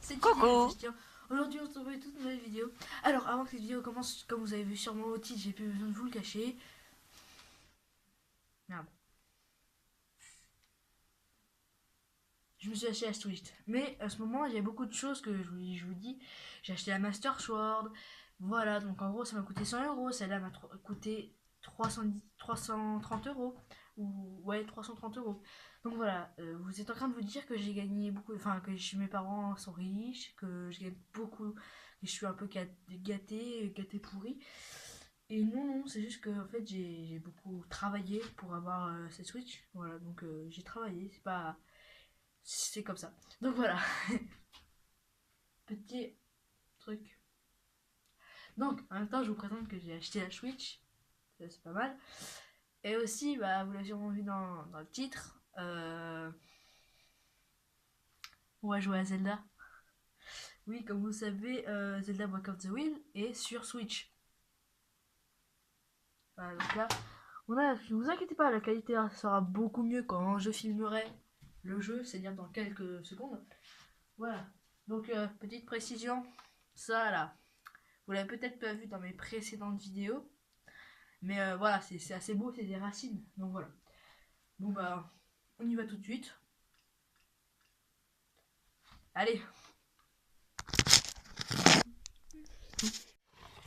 C'est Didier le Coucou. Christian. Aujourd'hui, on se retrouve pour une toute nouvelle vidéo. Alors, avant que cette vidéo commence, comme vous avez vu sûrement au titre, j'ai plus besoin de vous le cacher. Merde. Je me suis acheté la Switch. Mais à ce moment, il y a beaucoup de choses que je vous dis. J'ai acheté la Master Sword. Voilà, donc en gros, ça m'a coûté 100 euros. Celle-là m'a coûté 330 euros. Ou ouais, 330 euros. Donc voilà, vous êtes en train de vous dire que j'ai gagné beaucoup. Enfin, mes parents sont riches, que je gagne beaucoup, que je suis un peu gâté pourri. Et non, non, c'est juste que en fait, j'ai beaucoup travaillé pour avoir cette Switch. Voilà, donc j'ai travaillé. C'est pas. C'est comme ça. Donc voilà, petit truc. Donc, en même temps, je vous présente que j'ai acheté la Switch. Ça, c'est pas mal. Et aussi, bah, vous l'avez sûrement vu dans le titre. On va jouer à Zelda. Oui, comme vous savez, Zelda Breath of the Wild est sur Switch. Voilà, donc là, ne vous inquiétez pas, la qualité sera beaucoup mieux quand je filmerai le jeu, c'est-à-dire dans quelques secondes. Voilà. Donc, petite précision, ça là, vous l'avez peut-être pas vu dans mes précédentes vidéos, mais voilà, c'est assez beau, c'est des racines. Donc voilà. Bon bah, on y va tout de suite. Allez.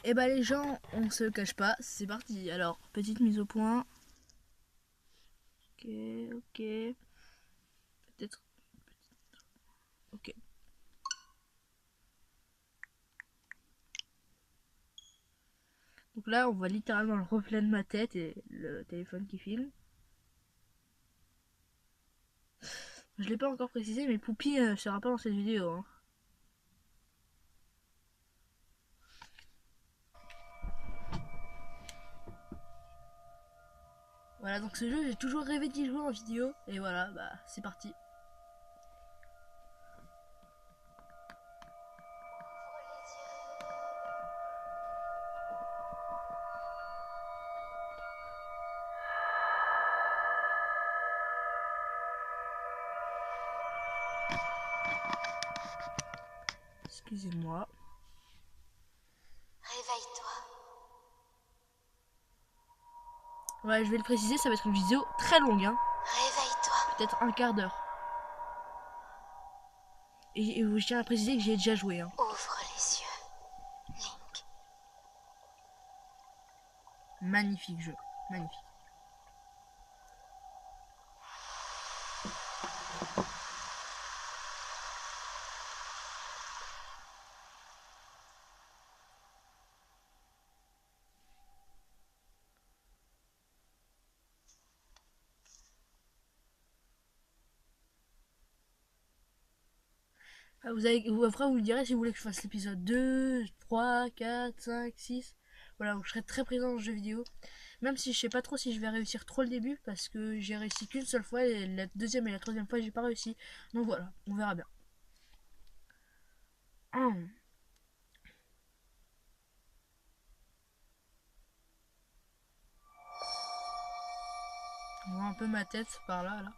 Et bah les gens, on se le cache pas, c'est parti. Alors, petite mise au point. Ok, ok. Peut-être. Ok. Donc là, on voit littéralement le reflet de ma tête et le téléphone qui filme. Je l'ai pas encore précisé, mais Poupie ne sera pas dans cette vidéo. Hein. Voilà, donc ce jeu, j'ai toujours rêvé d'y jouer en vidéo. Et voilà, bah c'est parti. Excusez-moi. Réveille-toi. Ouais, je vais le préciser, ça va être une vidéo très longue. Hein. Réveille-toi. Peut-être un quart d'heure. Et je tiens à préciser que j'ai déjà joué. Hein. Ouvre les yeux. Link. Magnifique jeu. Magnifique. Ah, après, vous me direz si vous voulez que je fasse l'épisode 2, 3, 4, 5, 6. Voilà, donc je serai très présent dans ce jeu vidéo. Même si je sais pas trop si je vais réussir trop le début, parce que j'ai réussi qu'une seule fois, et la deuxième et la troisième fois, j'ai pas réussi. Donc voilà, on verra bien. Hum. On voit un peu ma tête par là, là.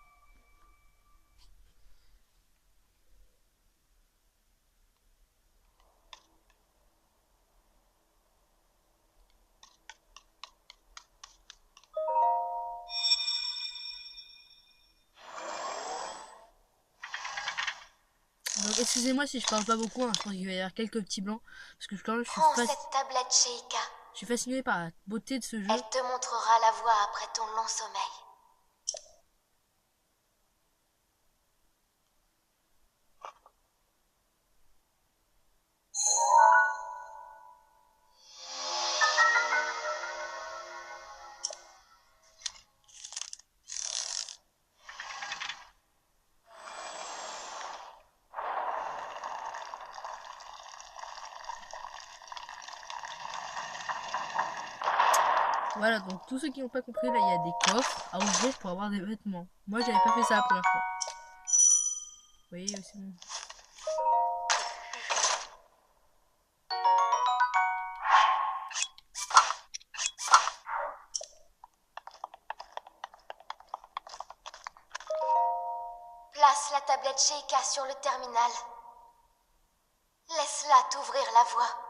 Donc excusez-moi si je parle pas beaucoup, hein, je pense qu'il va y avoir quelques petits blancs, parce que quand même, Prends cette tablette Sheikah. je suis fasciné par la beauté de ce jeu. Elle te montrera la voie après ton long sommeil. Voilà, donc tous ceux qui n'ont pas compris, là, il y a des coffres à ouvrir pour avoir des vêtements. Moi, j'avais pas fait ça la première fois. Oui, c'est bon. Place la tablette Sheikah sur le terminal. Laisse-la t'ouvrir la voie.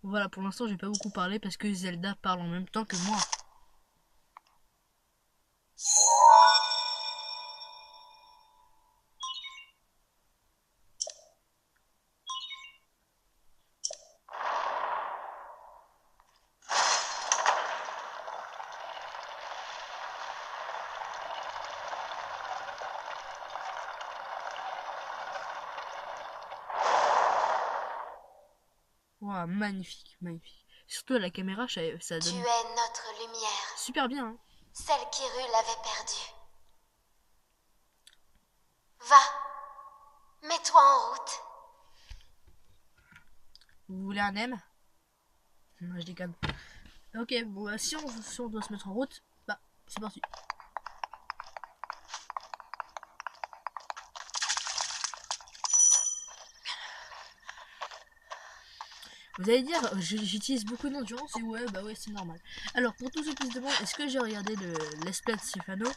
Voilà, pour l'instant, j'ai pas beaucoup parlé parce que Zelda parle en même temps que moi. Wow, magnifique, magnifique. Surtout à la caméra, ça Tu donne es notre lumière, super bien. Hein. celle qu'Hyrule avait perdue. Va, mets-toi en route. Vous voulez un M? Non, je déconne. Ok, bon, bah, si on doit se mettre en route, bah, c'est parti. Vous allez dire, j'utilise beaucoup d'endurance et ouais, bah ouais, c'est normal. Alors, pour tous ceux qui se demandent, est-ce que j'ai regardé le Let's Play de Sifano?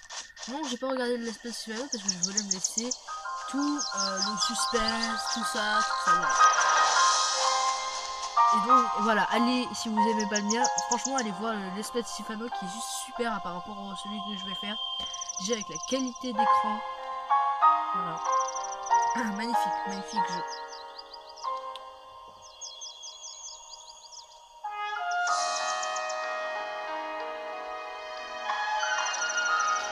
Non, j'ai pas regardé le Let's Play de Sifano parce que je voulais me laisser tout le suspense, tout ça, voilà. Et donc, voilà, allez, si vous aimez pas le mien, franchement, allez voir le Let's Play de Sifano qui est juste super par rapport à celui que je vais faire. Déjà avec la qualité d'écran. Voilà. Ah, magnifique, magnifique jeu.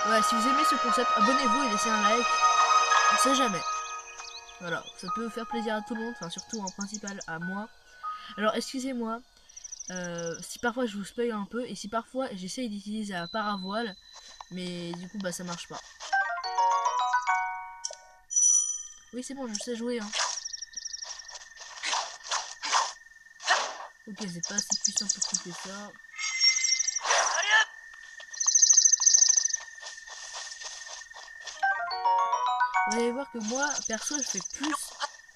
Voilà, si vous aimez ce concept, abonnez-vous et laissez un like. On sait jamais. Voilà, ça peut faire plaisir à tout le monde, enfin surtout en principal à moi. Alors excusez-moi si parfois je vous spoil un peu et si parfois j'essaye d'utiliser la paravoile, mais du coup bah ça marche pas. Oui c'est bon, je sais jouer hein. Ok, c'est pas assez puissant pour couper ça. Vous allez voir que moi, perso, je fais plus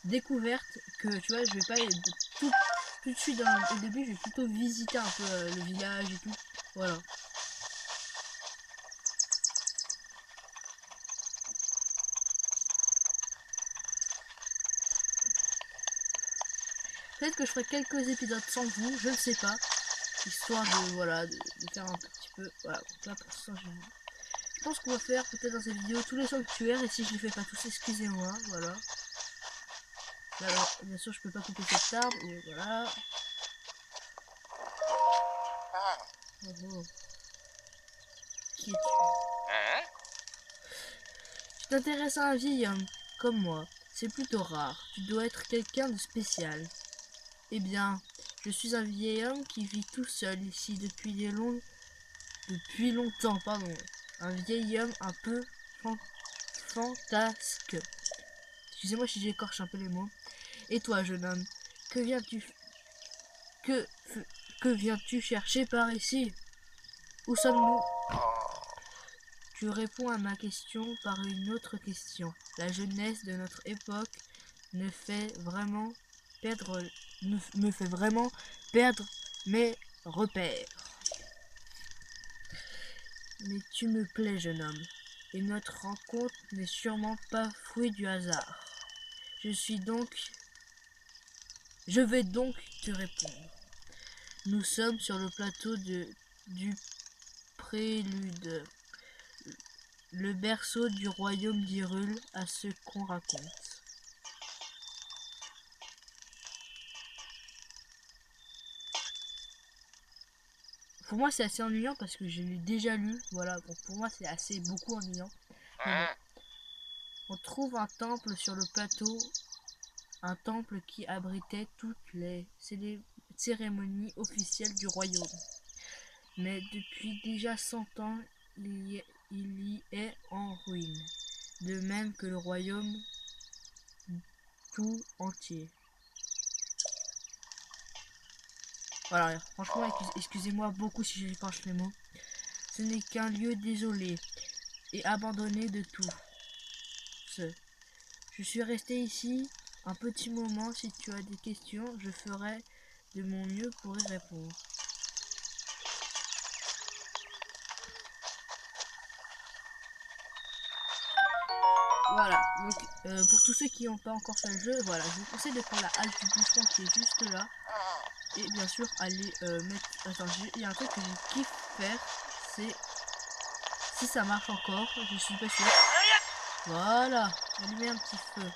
découverte que, tu vois, je vais pas tout de suite au début, je vais plutôt visiter un peu le village et tout. Voilà. Peut-être que je ferai quelques épisodes sans vous, je ne sais pas. Histoire de, voilà, de faire un petit peu. Voilà, donc là pour ça, je pense qu'on va faire peut-être dans cette vidéo tous les sanctuaires. Et si je les fais pas tous, excusez-moi, voilà. Là, alors, bien sûr, je peux pas couper cette arbre, et voilà. Oh, oh. Qui es-tu? Tu t'intéresses à un vieil homme, comme moi. C'est plutôt rare. Tu dois être quelqu'un de spécial. Eh bien, je suis un vieil homme qui vit tout seul ici depuis longtemps, pardon. Un vieil homme un peu fantasque. Excusez-moi si j'écorche un peu les mots. Et toi, jeune homme, que viens-tu que, que viens-tu chercher par ici? Où sommes-nous? Tu réponds à ma question par une autre question. La jeunesse de notre époque me fait vraiment perdre mes repères. Mais tu me plais, jeune homme, et notre rencontre n'est sûrement pas fruit du hasard. Je vais donc te répondre. Nous sommes sur le plateau du Prélude, le berceau du royaume d'Hyrule à ce qu'on raconte. Pour moi c'est assez ennuyant parce que je l'ai déjà lu, voilà, donc pour moi c'est assez beaucoup ennuyant. Mais bon. On trouve un temple sur le plateau, un temple qui abritait toutes les cérémonies officielles du royaume. Mais depuis déjà 100 ans, il y est en ruine, de même que le royaume tout entier. Voilà, franchement, excusez-moi beaucoup si j'écorche les mots. Ce n'est qu'un lieu désolé et abandonné de tout. Je suis resté ici un petit moment. Si tu as des questions, je ferai de mon mieux pour y répondre. Voilà, donc pour tous ceux qui n'ont pas encore fait le jeu, voilà, je vous conseille de prendre la hache du boucheron qui est juste là. Et bien sûr, aller mettre... Attends, il y a un truc que je kiffe faire, c'est... Si ça marche encore, je suis pas sûr. Voilà, allumer un petit feu.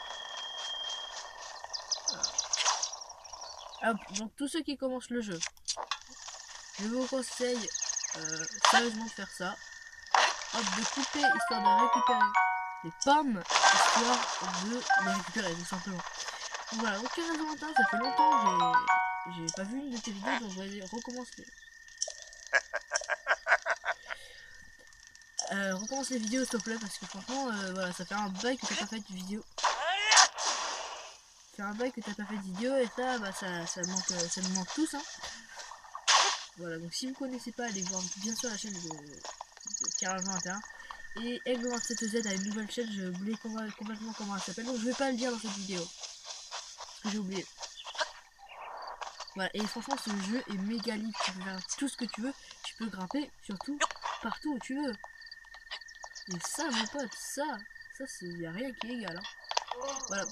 Voilà. Hop, donc tous ceux qui commencent le jeu, je vous conseille sérieusement de faire ça. Hop, de couper histoire de récupérer des pommes, histoire de les récupérer tout simplement. Donc voilà, ok Valentin, ça fait longtemps que j'ai pas vu une de tes vidéos, donc vas-y, recommence recommence les vidéos s'il te plaît, parce que franchement, voilà, ça fait un bail que t'as pas fait de vidéo. Ça fait un bail que t'as pas fait de vidéo, et ça, bah ça nous manque tous, hein. Voilà, donc si vous connaissez pas, allez voir bien sûr la chaîne de Carl21. Et Aigle27Z a une nouvelle chaîne, j'ai oublié complètement comment elle s'appelle, donc je vais pas le dire dans cette vidéo. Parce que j'ai oublié. Voilà, et franchement ce jeu est méga libre, tu peux faire tout ce que tu veux, tu peux grimper surtout partout où tu veux. Et ça mon pote, ça y a rien qui est égal, hein. Voilà.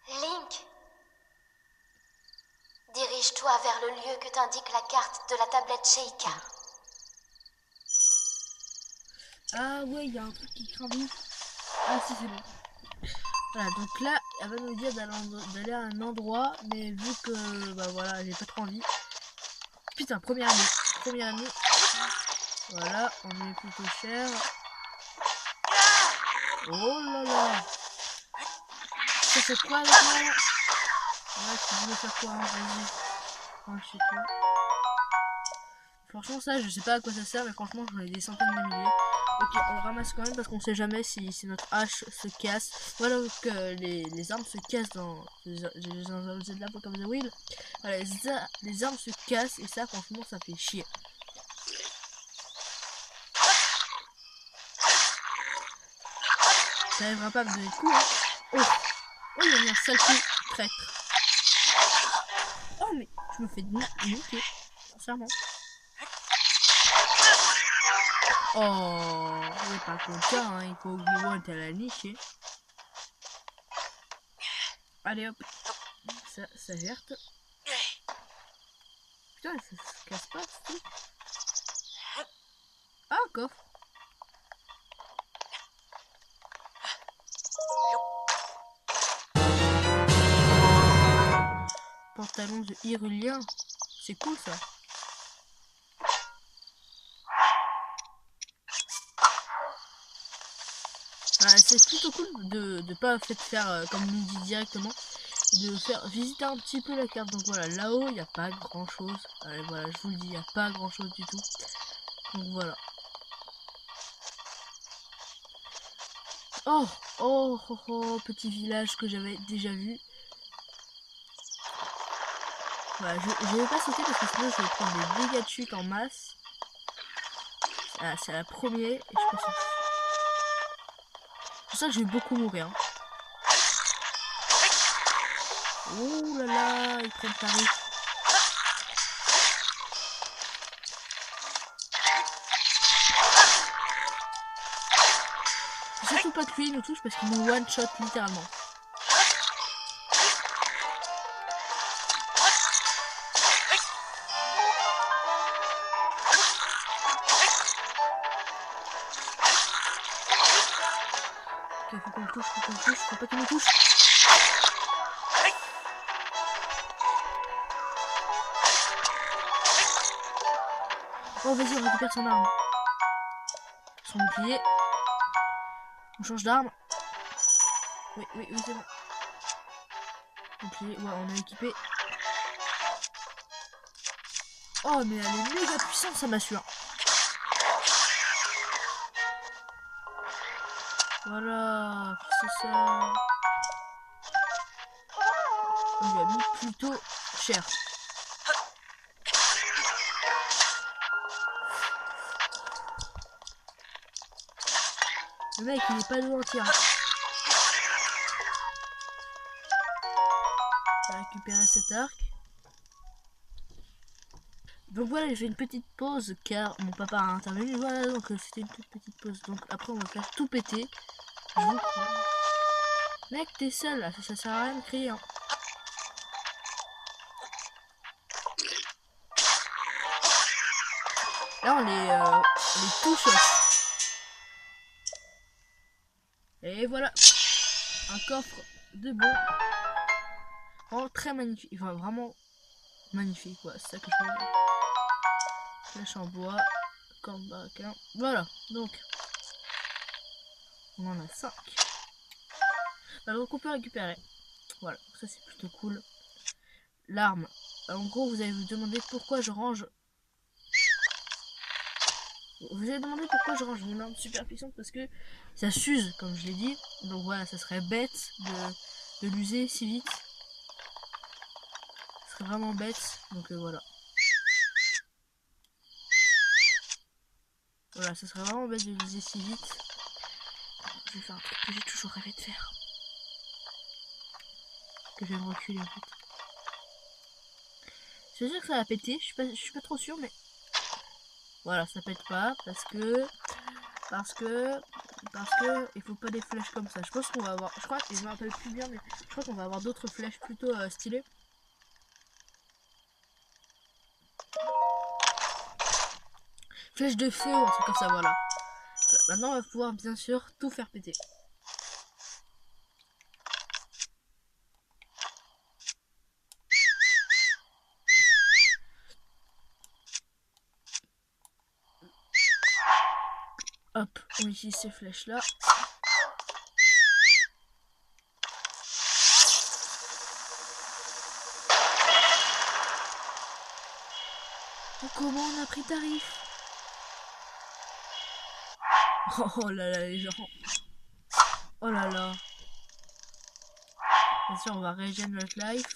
Link. Dirige-toi vers le lieu que t'indique la carte de la tablette Sheikah. Ah ouais, il y a un truc qui craint. Ah si, c'est bon. Voilà, donc là, elle va nous dire d'aller à un endroit, mais vu que, bah voilà, j'ai pas trop envie. Putain, première année. Voilà, on est plutôt cher. Oh là là. Ça fait quoi avec moi? Ouais, tu voulais faire quoi, hein? Vas-y. Ouais, chez toi. Franchement, ça, je sais pas à quoi ça sert, mais franchement, j'en ai des centaines de milliers. Ok, on ramasse quand même parce qu'on sait jamais si notre hache se casse. Voilà, donc les armes se cassent dans The comme The Will. Voilà, les armes se cassent et ça, franchement, ça fait chier. T'arriveras pas à me donner de coups, hein. Oh, il y a mis un sale coup, traître. Oh, mais je me fais niquer, sincèrement. Oh, il est pas content, hein. Il faut Obi-Wan à la niche. Allez hop, ça gerte. Putain, ça se casse pas ce truc. Ah, coffre. Pantalon de Hyrulien. C'est cool ça. Ah, c'est plutôt cool de pas faire comme nous dit directement. De faire visiter un petit peu la carte. Donc voilà, là-haut, il n'y a pas grand chose. Allez, voilà, je vous le dis, il n'y a pas grand chose du tout. Donc voilà. Oh, petit village que j'avais déjà vu. Voilà, je vais pas sauter parce que sinon je vais prendre des dégâts de chute en masse. Ah, c'est la première. Et je pense que c'est pour ça que je vais beaucoup mourir. Hein. Oh là là, ils prennent Paris. Surtout pas que lui nous touche parce qu'il nous one shot littéralement. Ok, faut qu'on le touche, faut pas qu'il me touche. Oh vas-y, on récupère son arme. Son bouclier. On change d'arme. Oui, c'est bon. Bouclier, ouais, on a équipé. Oh, mais elle est méga puissante, ça m'assure. Voilà, c'est ça. On lui a mis plutôt cher. Le mec, il est pas loin entier. On va récupérer cet arc. Donc voilà, j'ai fait une petite pause car mon papa a intervenu. Voilà, donc c'était une toute petite pause. Donc après, on va faire tout péter. Je vous crois. Mec, t'es seul là, ça sert à rien de crier. Hein. Là, on les touche. Et voilà, un coffre de bon. Vraiment très magnifique. Enfin, vraiment magnifique. Ouais, c'est ça que je veux dire. Flèche en bois, corde baraquin. Voilà, donc on en a 5. Donc on peut récupérer. Voilà, ça c'est plutôt cool. L'arme. En gros, vous allez vous demander pourquoi je range. Vous allez demander pourquoi je range mon arme super puissante parce que ça s'use, comme je l'ai dit. Donc voilà, ça serait bête de l'user si vite. Ce serait vraiment bête. Donc voilà. Voilà, ça serait vraiment bête de l'user si vite. Je vais faire un truc que j'ai toujours rêvé de faire. Que je vais me reculer en fait. Je veux dire que ça va péter, je suis pas trop sûr, mais voilà, ça pète pas parce que il faut pas des flèches comme ça. Je pense qu'on va avoir, je crois, et je me rappelle plus bien, mais je crois qu'on va avoir d'autres flèches plutôt stylées. Flèche de feu ou un truc comme ça, voilà. Maintenant, on va pouvoir bien sûr tout faire péter. Hop, on utilise ces flèches là. Oh, comment on a pris tarif? Oh là là, les gens. Oh là là. Bien sûr, on va régénérer notre life.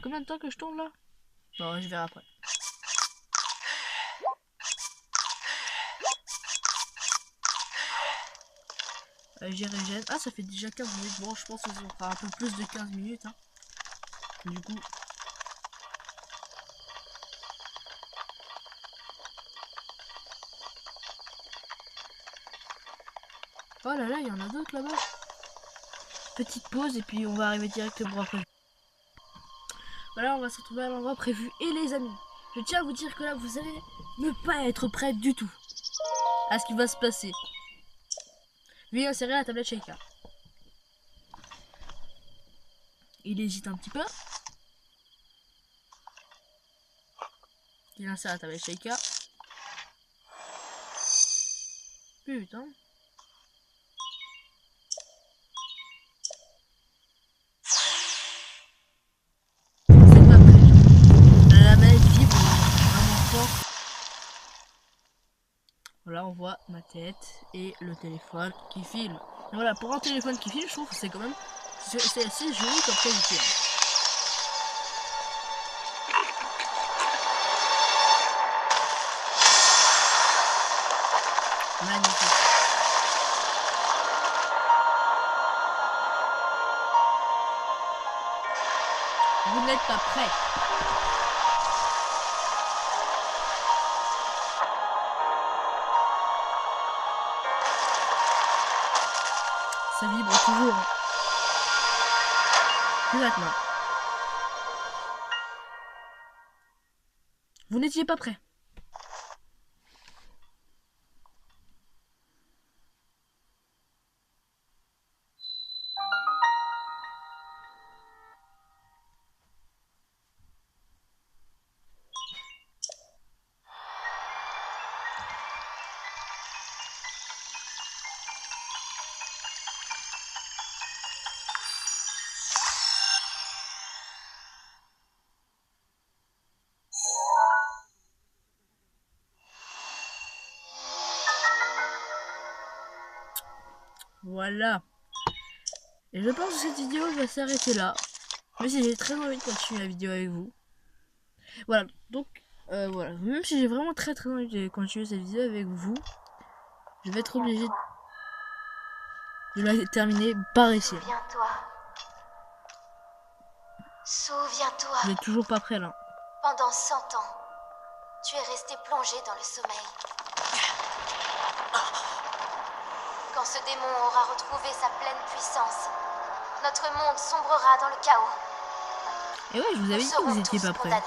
Combien de temps que je tourne là? Bon, je verrai après. J'ai régène. Ah, ça fait déjà 15 minutes. Bon, je pense que ça fera un peu plus de 15 minutes. Hein. Du coup. Oh là là, il y en a d'autres là-bas. Petite pause et puis on va arriver directement après. Voilà, on va se retrouver à l'endroit prévu. Et les amis, je tiens à vous dire que là, vous allez ne pas être prêts du tout à ce qui va se passer. Lui, insérer la tablette Sheikah. Il hésite un petit peu. Il insère la tablette Sheikah. Putain. C'est pas prêt. La manette vibre vraiment fort. Voilà, on voit ma tête et le téléphone qui filme. Et voilà, pour un téléphone qui filme, je trouve que c'est quand même... C'est assez joli comme qualité. Magnifique. Vous n'êtes pas prêts. Ça vibre toujours. Plus maintenant. Vous n'étiez pas prêts. Voilà. Et je pense que cette vidéo va s'arrêter là. Mais si j'ai très envie de continuer la vidéo avec vous. Voilà. Donc, voilà. Même si j'ai vraiment très envie de continuer cette vidéo avec vous, je vais être obligé de la terminer par ici. Souviens-toi. Souviens-toi. Vous n'êtes toujours pas prêt là. Pendant 100 ans, tu es resté plongé dans le sommeil. Quand ce démon aura retrouvé sa pleine puissance, notre monde sombrera dans le chaos. Et ouais, je vous avais dit que vous étiez pas prêts.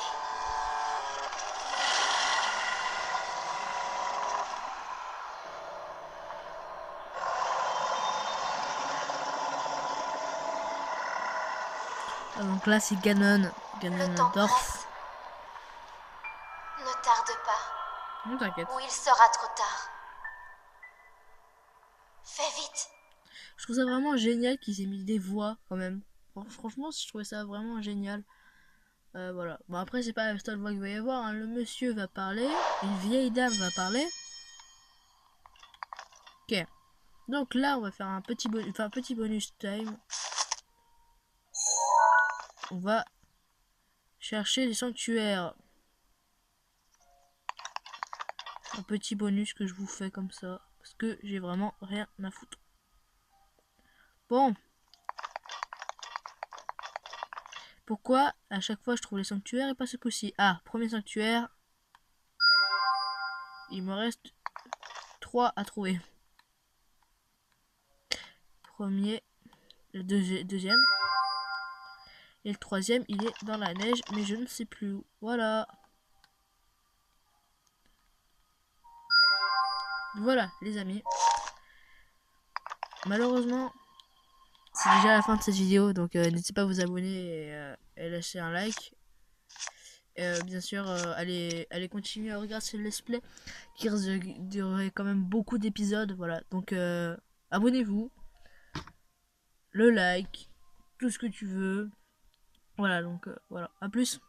Donc là, c'est Ganon. Ganondorf. Ne tarde pas. Non, t'inquiète. Ou il sera trop tard. Fais vite. Je trouve ça vraiment génial qu'ils aient mis des voix quand même. Franchement, je trouvais ça vraiment génial. Voilà. Bon, après, c'est pas la seule voix qu'il va y avoir. Hein. Le monsieur va parler. Une vieille dame va parler. Ok. Donc là, on va faire un petit bonus time. On va chercher les sanctuaires. Un petit bonus que je vous fais comme ça. Parce que j'ai vraiment rien à foutre. Bon. Pourquoi à chaque fois je trouve les sanctuaires et pas ce coup-ci? Ah, premier sanctuaire. Il me reste 3 à trouver. Premier. Le deuxième. Et le troisième, il est dans la neige, mais je ne sais plus où. Voilà. Voilà, les amis. Malheureusement, c'est déjà la fin de cette vidéo, donc n'hésitez pas à vous abonner et lâcher un like. Bien sûr, allez continuer à regarder ce let's play qui risque de durer quand même beaucoup d'épisodes. Voilà, donc abonnez-vous, le like, tout ce que tu veux. Voilà, donc voilà, à plus.